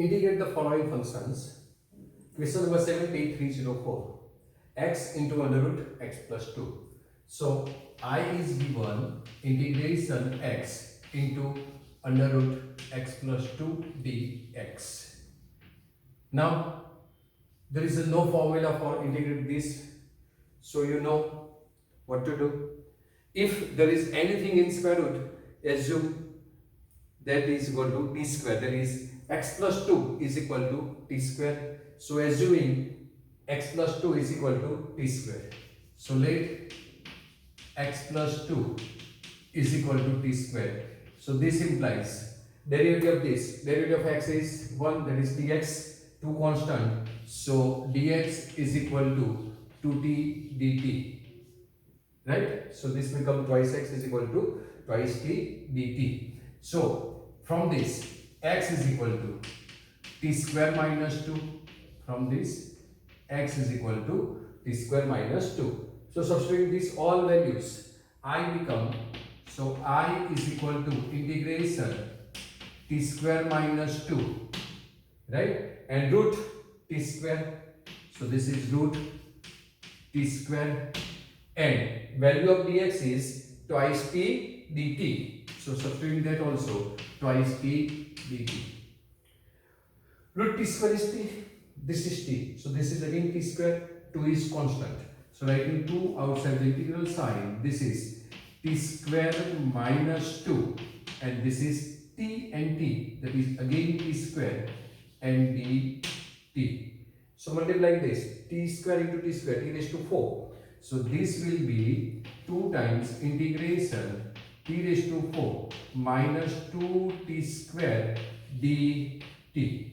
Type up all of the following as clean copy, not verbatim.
Integrate the following functions. Question number 78304. X into under root x plus 2. So I is given integration x into under root x plus 2 dx. Now there is no formula for integrate this, so you know what to do. If there is anything in square root, assume that is equal to t square, that is x plus 2 is equal to t square. So assuming x plus 2 is equal to t square, so let x plus 2 is equal to t square. So this implies derivative of this, derivative of x is 1, that is dx, 2 constant, so dx is equal to 2t dt, right? So this becomes twice x is equal to twice t dt. So from this x is equal to t square minus 2, from this x is equal to t square minus 2. So substituting these all values, I become, so I is equal to integration t square minus 2, right, and root t square, so this is root t square, and value of dx is twice t dt, so substituting that also twice t dt. Root t square is t, this is t, so this is again t square, 2 is constant, so writing 2 outside the integral sign, this is t square minus 2, and this is t and t, that is again t square and dt. So multiplying this, t square into t square, t raised to 4, so this will be 2 times integration t raised to 4 minus 2t square dt,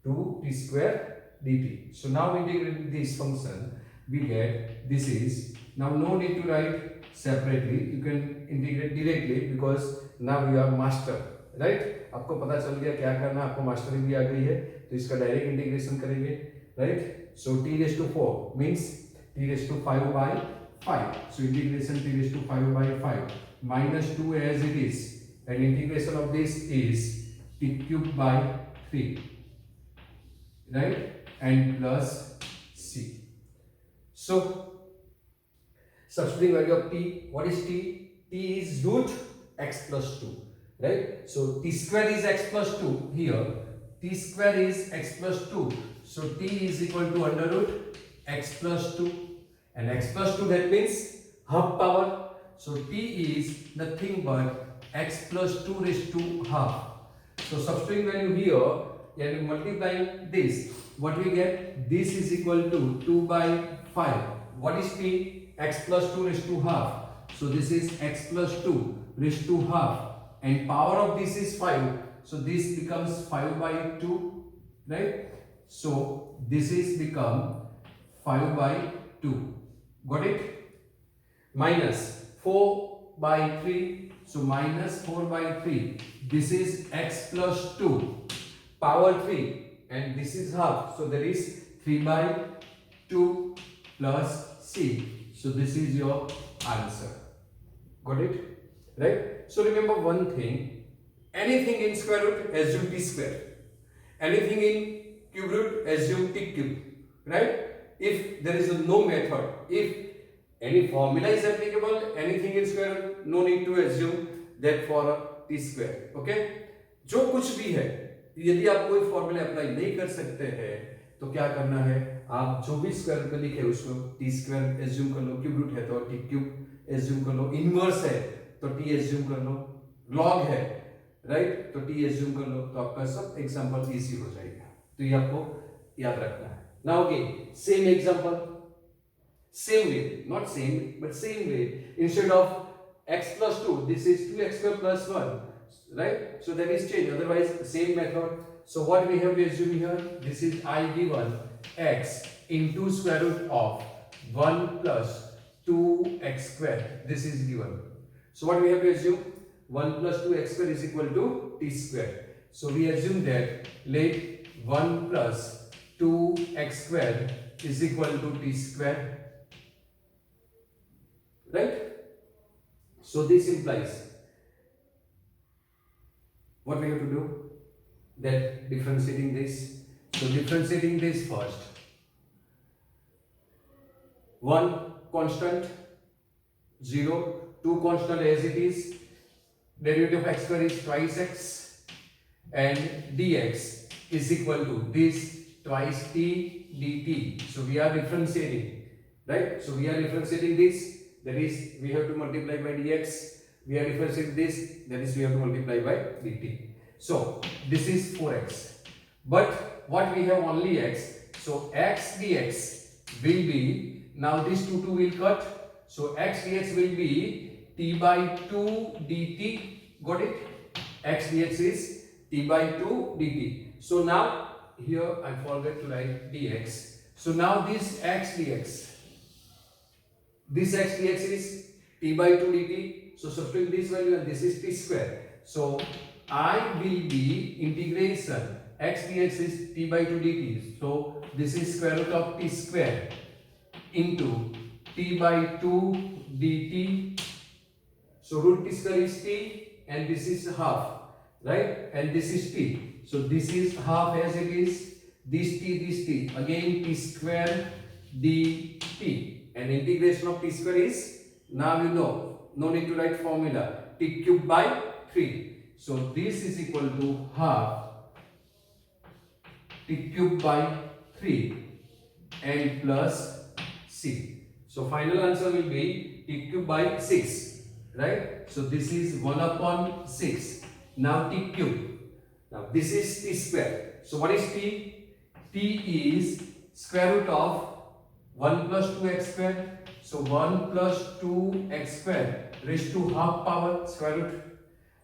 2t square dt. So now integrating this function, we get this is, now no need to write separately, you can integrate directly because now you are master, right? आपको पता चल गया क्या करना है, आपको mastery भी आ गई है, तो इसका डायरेक्ट इंटीग्रेशन करेंगे, right? So t raised to 4 means t raised to 5 by 5, so integration t raised to 5 by 5 minus 2 as it is, and integration of this is t cube by 3, right, and plus c. So substituting value of t, what is t? T is root x plus 2, right? So t square is x plus 2, here t square is x plus 2, so t is equal to under root x plus 2, and x plus 2, that means half power, so t is nothing but x plus 2 raised to half. So substituting value here and multiplying this, what we get, this is equal to 2 by 5. What is t? X plus 2 raised to half, so this is x plus 2 raised to half, and power of this is 5, so this becomes 5 by 2, right? So this is become 5 by 2, got it? Minus 4 by 3, so minus 4 by 3, this is x plus 2 power 3, and this is half, so there is 3 by 2 plus c, so this is your answer, got it, right? So remember one thing, anything in square root assume t square, anything in cube root assume t cube, right? If there is no method, if any formula is applicable, anything in square root, no need to assume that for t square, okay? जो कुछ भी है, यदि आप कोई formula apply नहीं कर सकते हैं तो क्या करना है, आप जो भी स्क्वायर रूट में लिखे उसको टी स्क्वायर एज्यूम कर लो, क्यूब रूट है तो टी क्यूब एज्यूम कर लो, इनवर्स है तो टी एज्यूम कर लो, लॉग है, राइट, तो टी एज्यूम कर लो, तो आपका सब एग्जांपल इजी हो जाएगा, तो ये आपको याद रखना है. Now again same example, same way, not same but same way, instead of x plus 2, this is 2x square plus 1, right? So that is change, otherwise same method. So what we have to assume here, this is I given x into square root of 1 plus 2x square, this is given. So what we have to assume, 1 plus 2x square is equal to t square. So we assume that let 1 plus 2x square is equal to t square, right? So this implies what we have to do, that differentiating this. So differentiating this first. One constant 0, two constant as it is. Derivative of x square is twice x, and dx is equal to this twice t dt. So we are differentiating, right? So we are differentiating this, that is we have to multiply by dx. We are differentiating this, that is we have to multiply by dt. So this is 4x, but what we have only x, so x dx will be, now this 2 will cut, so x dx will be t by 2 dt. Got it? X dx is t by 2 dt. So now here I forgot to write dx. So now this x dx is t by 2 dt. So substitute this value, and this is t square. So I will be integration x dx is t by 2 dt. So this is square root of t square into t by 2 dt. So root t square is t, and this is half, right? And this is t. So this is half as it is. This t, again t square dt. And integration of t square is, now you know, no need to write formula, t cube by 3. So this is equal to half t cube by 3 and plus c. So final answer will be t cube by 6, right? So this is 1 upon 6. Now t cube. Now this is t square. So what is t? T is square root of 1 plus 2x square. So 1 plus 2x square raised to half power square root.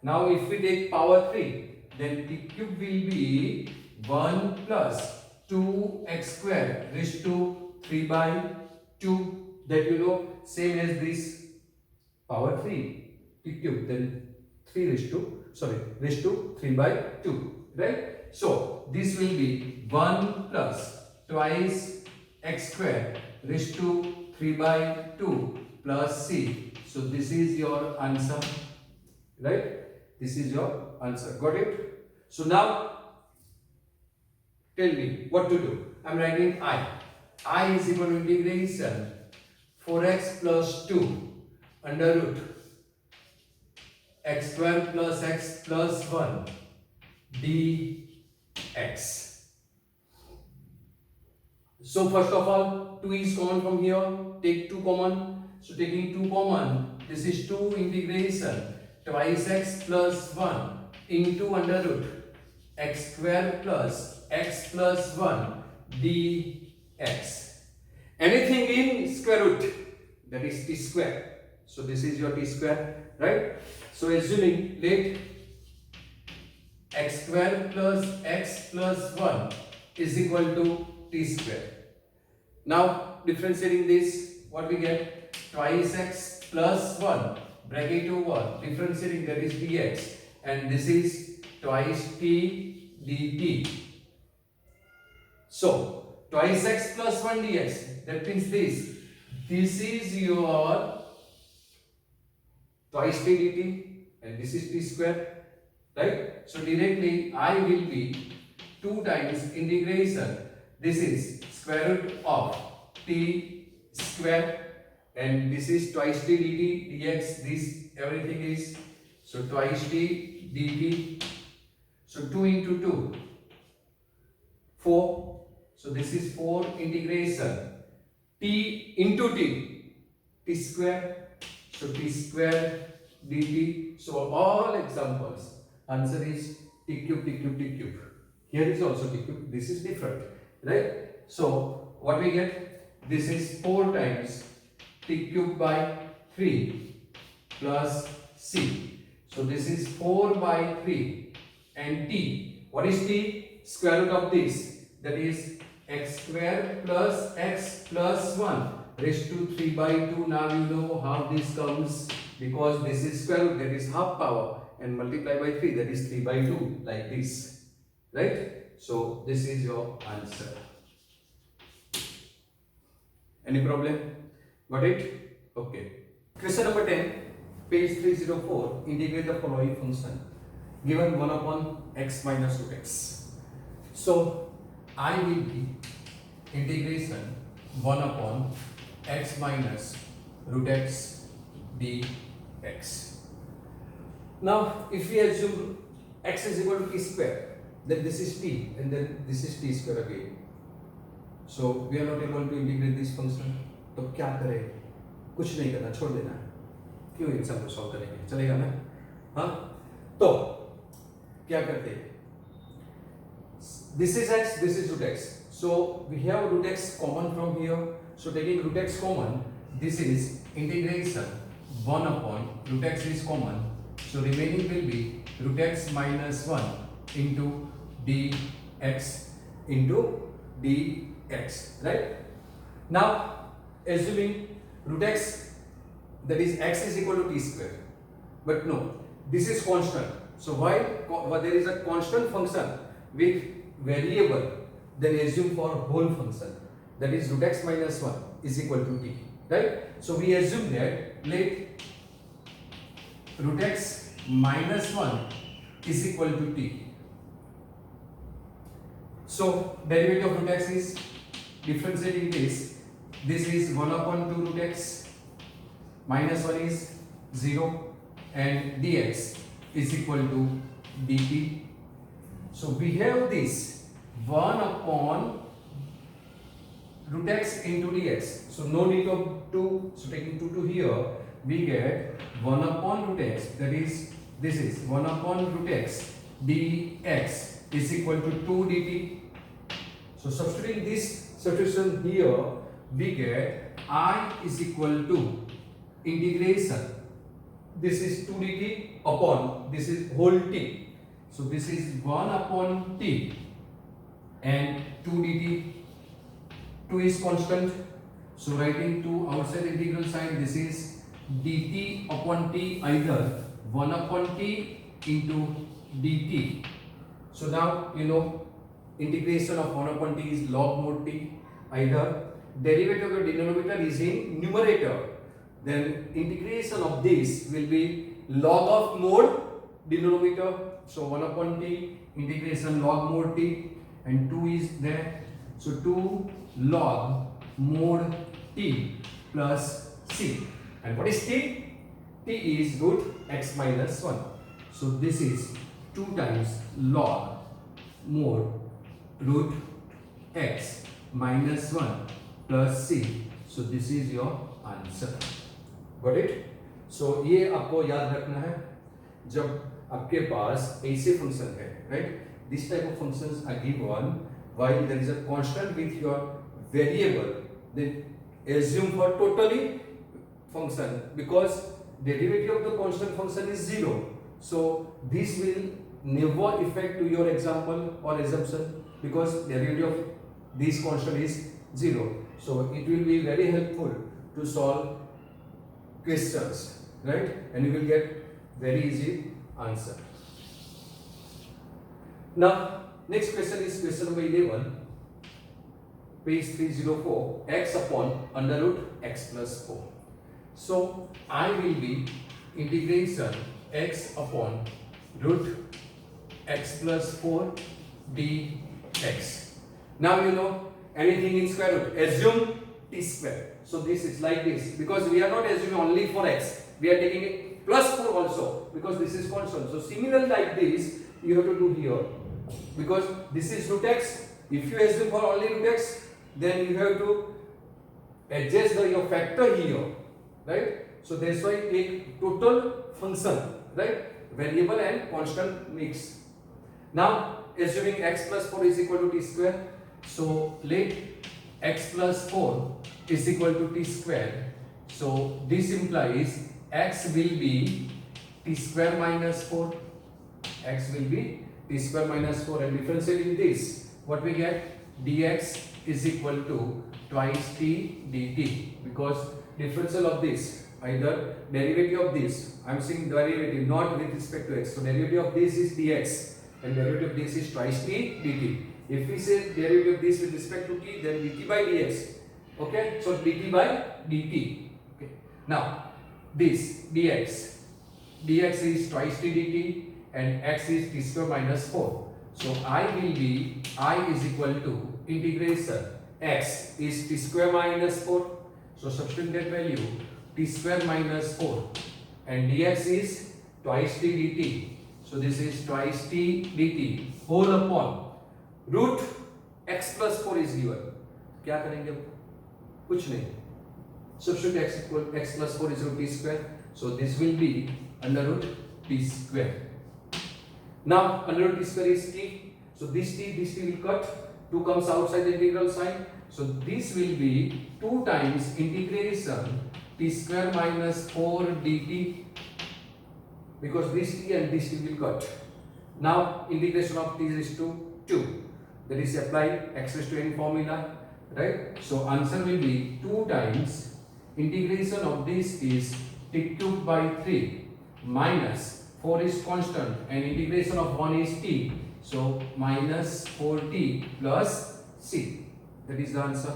Now if we take power 3, then t cube will be 1 plus 2x square raised to 3 by 2. That you know, same as this power 3 t cube, then raised to 3 by 2, right? So this will be 1 plus twice x square raised to 3 by 2 plus c. So this is your answer, right? This is your answer. Got it? So now tell me what to do. I am writing I. I is equal to integration 4x plus 2 under root x square plus x plus 1 dx. So first of all, 2 is common from here. Take 2 common. So taking 2 common, this is 2 integration twice x plus 1 into under root x square plus x plus 1 dx. Anything in square root, that is t square. So this is your t square, right? So assuming let x square plus x plus 1 is equal to t square. Now differentiating this, what we get? Twice x plus 1 bracket over differentiating, that is dx, and this is twice t dt. So twice x plus 1 dx, that means this is your twice t dt, and this is t square, right? So directly I will be 2 times integration, this is square root of t square, and this is twice t dt dx, this everything is, so twice t dt. So 2 into 2, 4. So this is 4 integration t into t square. So t square dt. So all examples, answer is t cube, t cube, t cube. Here is also t cube. This is different, right? So what we get? This is 4 times t cube by 3 plus c. So this is 4 by 3 and t. What is t? Square root of this. That is x square plus x plus 1 raised to 3 by 2. Now you know how this comes, because this is square root, that is half power, and multiply by 3, that is 3 by 2, like this, right? So this is your answer. Any problem? Got it? Okay. Question number 10, page 304. Integrate the following function. given 1 upon x minus root x. So I will be integration 1 upon x minus root x dx. Now if we assume x is equal to t square, then this is t and then this is t square again. So we are not able to integrate this function. तो क्या करें? कुछ नहीं करना, छोड़ देना है. क्यों एग्जाम्पल सॉल्व करेंगे, चलेगा ना? हाँ, तो क्या करते हैं? This is x, this is root x. So we have root x common from here. So taking root x common, this is integration 1 upon root x is common. So remaining will be root x minus 1 into dx into dx, right? Now assuming root x, that is x is equal to t square, but no, this is constant. So while there is a constant function with variable, then assume for whole function, that is root x minus 1 is equal to t, right? So we assume that let root x minus 1 is equal to t. So derivative of root x is differentiating this is 1 upon 2 root x minus 1 is 0 and dx is equal to dt. So we have this 1 upon root x into dx. So no need of 2. So taking 2 to here, we get 1 upon root x, that is this is 1 upon root x dx is equal to 2 dt. So substituting this substitution here, we get I is equal to integration, this is 2 dt upon this is whole t. So this is 1 upon t and 2 dt. 2 is constant. So writing 2 outside integral sign, this is dt upon t, either 1 upon t into dt. So now you know integration of 1 upon t is log mod t. Either derivative of the denominator is in numerator, then integration of this will be log of mod denominator. So 1 upon t integration log mod t and 2 is there. So 2 log mod t plus c. And what is t? T is root x minus 1. So this is 2 times log mod root x minus 1 plus c. So this is your answer. Got it? So ये आपको याद रखना है जब आपके पास ऐसे function है, right? This type of functions are given while there is a constant with your variable, then assume for totally function, because derivative of the constant function is 0. So this will never affect to your example or assumption, because derivative of this constant is 0. So it will be very helpful to solve questions, right? And you will get very easy answer. Now next question is question number 11, page 304, x upon under root x plus 4. So I will be integration x upon root x plus 4 dx. Now you know anything in square root, assume t square. So this is like this, because we are not assuming only for x, we are taking it plus 4 also, because this is constant. So similar like this you have to do here, because this is root x. If you assume for only root x, then you have to adjust your factor here, right? So that's why take total function, right? Variable and constant mix. Now assuming x plus 4 is equal to t square, so let x plus 4 is equal to t square. So this implies x will be t square minus 4. X will be t square minus 4, and differentiating this, what we get? Dx is equal to twice t dt, because differential of this, either derivative of this, I am saying derivative not with respect to x, so derivative of this is dx and derivative of this is twice t dt. If we say derivative of this with respect to t, then dt by dx. Okay, so dt by dt. Okay, now this dx is twice t dt and x is t square minus 4. So I will be, I is equal to integration x is t square minus 4. So substitute that value t square minus 4 and dx is twice t dt. So this is twice t dt whole upon root x plus 4 is given. क्या करेंगे अब? कुछ नहीं. Substitute x equal x plus 4 is root t square. So this will be under root t square. Now under root t square is t. So this t will cut. 2 comes outside the integral sign. So this will be 2 times integration t square minus 4 dt, because this t and this t will cut. Now integration of t is to 2. That is apply x raised to n formula, right? So answer will be 2 times integration of this is t cube by 3 minus 4 is constant and integration of 1 is t. So minus 4t plus c. That is the answer.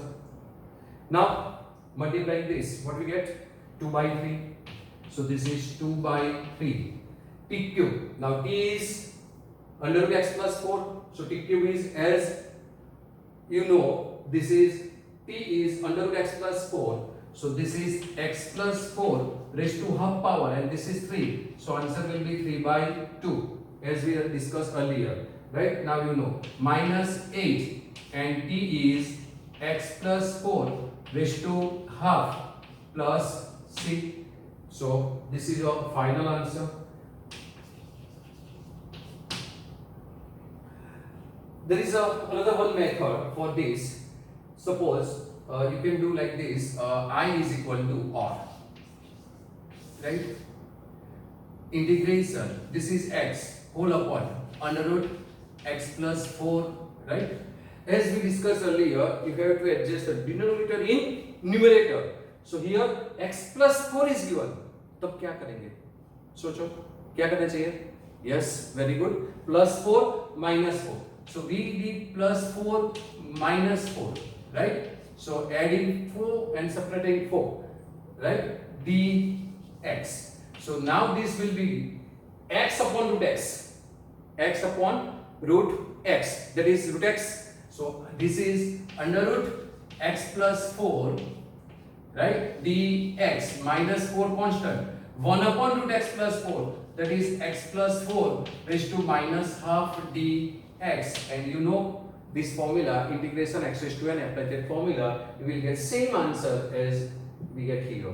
Now multiplying this, what we get? 2 by 3. So this is 2 by 3. T cube. Now t is under root x plus 4. So t cube is, as you know, this is t is under root x plus 4. So this is x plus 4 raised to half power and this is 3. So answer will be 3 by 2 as we discussed earlier. Right? Now you know minus 8 and t is x plus 4 raised to half plus c. So this is your final answer. There is another one method for this. Suppose you can do like this, I is equal to r, right? Integration, this is x whole upon under root x plus 4, right? As we discussed earlier, you have to adjust the denominator in numerator. So here x plus 4 is given. तब क्या करेंगे? सोचो क्या करना चाहिए? Yes, very good. Plus 4 minus 4. So we did plus 4 minus 4, right? So adding 4 and subtracting 4, right? dx. So now this will be x upon root x. X upon root x. That is root x. So this is under root x plus 4, right? dx minus 4 constant. 1 upon root x plus 4. That is x plus 4 raised to minus half dx. And you know this formula, integration x raised to n, apply that formula, you will get same answer as we get here.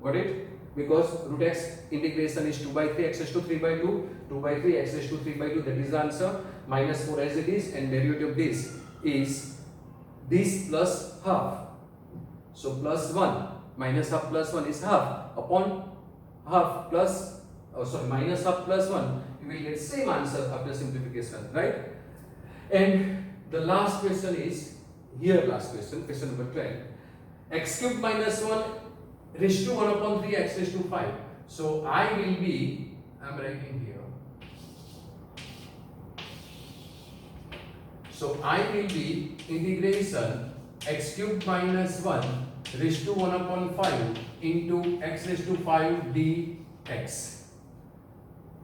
Got it? Because root x integration is 2 by 3 x raised to 3 by 2, 2 by 3 x raised to 3 by 2, that is the answer. Minus 4 as it is, and derivative of this is this plus half. So plus 1 minus half plus 1 is half upon half plus, minus half plus 1, you will get same answer after simplification, right? And the last question is here, last question, question number 12. X cube minus 1 raised to 1 upon 3 x raised to 5. So I will be, I am writing here. So I will be integration x cube minus 1 raised to 1 upon 5 into x raised to 5 dx.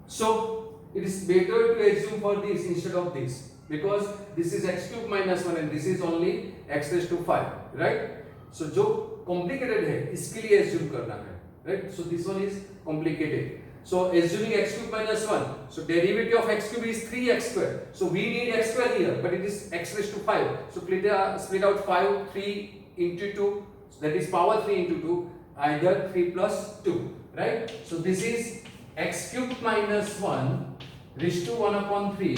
So it is better to assume for this instead of this, because this is x cube minus 1 and this is only x raised to 5, right? So जो complicated है इसके लिए assume करना है, right? So this one is complicated. So assuming x cube minus 1, so derivative of x cube is 3x square. So we need x square here, but it is x raised to 5. So split out 5, 3 into 2, so that is power 3 into 2, either 3 plus 2, right? So this is x cube minus 1 raised to 1 upon 3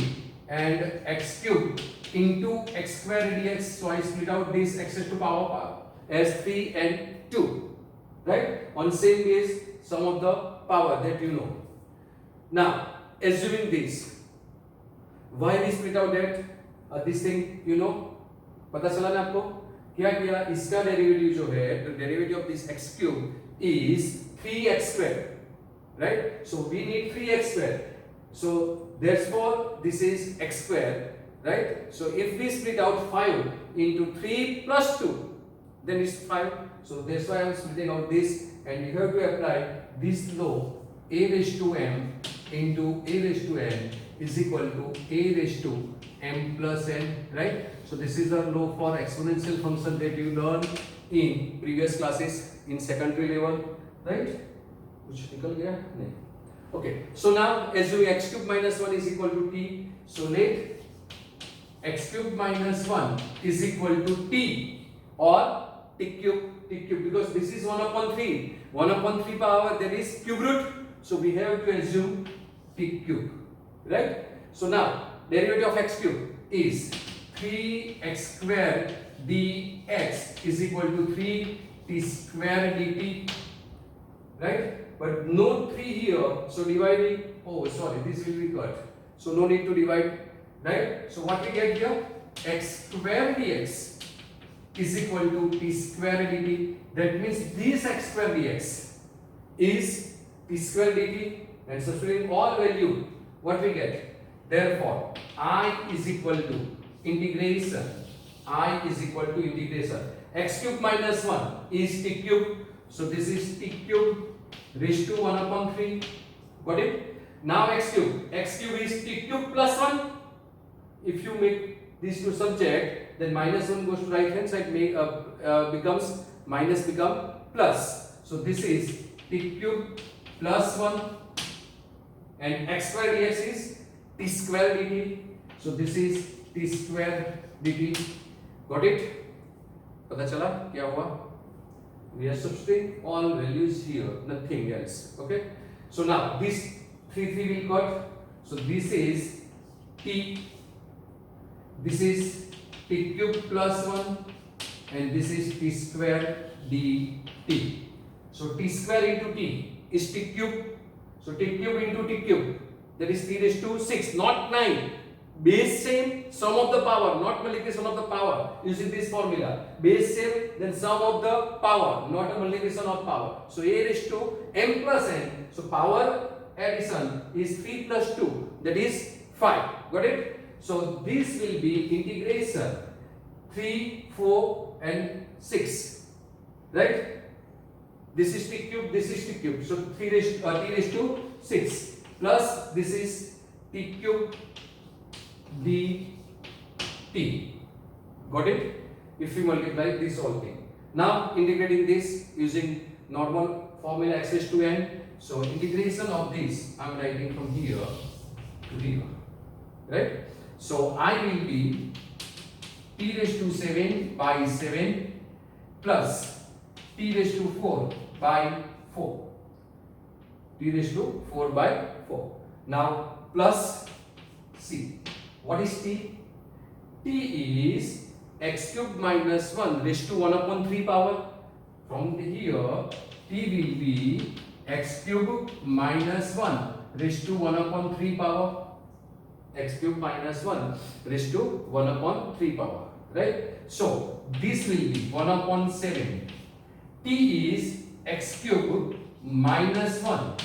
and x cube into x square dx. So I split out this x raised to power as 3 and 2, right? On same base, sum of the power that you know. Now assuming this, why we split out that this thing, you know, पता चला ना आपको? क्या किया? इसका derivative जो है, the derivative of this x cube is 3x square, right? So we need 3x square. So therefore this is x square, right? So if we split out 5 into 3 plus 2, then it's 5. So that's why I am splitting out this, and you have to apply this law, a raised to m into a raised to n is equal to a raised to m plus n, right? So this is the law for exponential function that you learned in previous classes in secondary level, right? कुछ निकल गया नहीं? Okay, so now assume x cube minus 1 is equal to t, so let x cube minus 1 is equal to t or t cube, because this is 1 upon 3 power, there is cube root, so we have to assume t cube, right? So now derivative of x cube is 3x square dx is equal to 3t square dt, right? But no 3 here, so dividing, oh sorry, this will be cut, so no need to divide, right? So what we get here, x square dx is equal to t square dt. That means this x square dx is t square dt, and substituting all value, what we get? Therefore I is equal to integration, x cube minus 1 is t cube, so this is t cube raised to 1 upon 3, got it? Now x cube is t cube plus 1. If you make these two subject, then minus 1 goes to right hand side, becomes minus become plus, so this is t cube plus 1, and x square dx is t square dt, so this is t square dt, got it? पता चला क्या हुआ? We are substituting all values here, nothing else, okay? So now this 3 will cut, so this is t, this is t cube plus 1, and this is t square dt. So t square into t is t cube, so t cube into t cube, that is 3 raised to 6, not 9. Base same, sum of the power, not multiplication of the power, using this formula. Base same, then sum of the power, not a multiplication of power. So a raised to m plus n, so power addition is 3 plus 2, that is 5, got it? So this will be integration 3, 4 and 6, right? This is t cube, this is t cube, so t raised to 6 plus this is t cube dt, got it? If we multiply this whole thing, now integrating this using normal formula x raised to n, so integration of this I am writing from here to here, right? So I will be t raised to 7 by 7 plus t raised to 4 by 4, t raised to 4 by 4. Now plus c, what is t? T is x cube minus 1 raised to 1 upon 3 power. From here, t will be x cube minus 1 raised to 1 upon 3 power. X cube minus 1 raised to 1 upon 3 power, right? So this will be 1 upon 7. T is x cube minus 1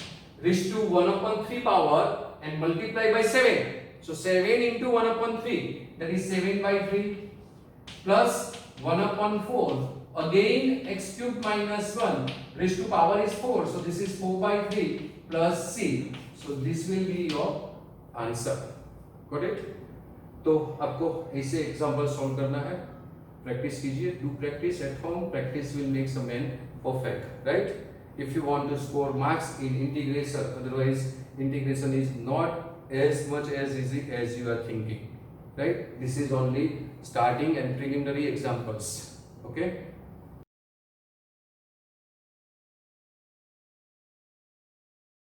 raised to 1 upon 3 power and multiply by 7. So 7 into 1 upon 3, that is 7 by 3, plus 1 upon 4, again x cube minus 1 raised to power is 4, so this is 4 by 3 plus c, so this will be your answer, got it? तो आपको ऐसे example solve करना है, practice कीजिए, do practice at home, practice will make a man perfect, right? If you want to score marks in integration, otherwise integration is not as much as easy as you are thinking, right? This is only starting and preliminary examples, okay?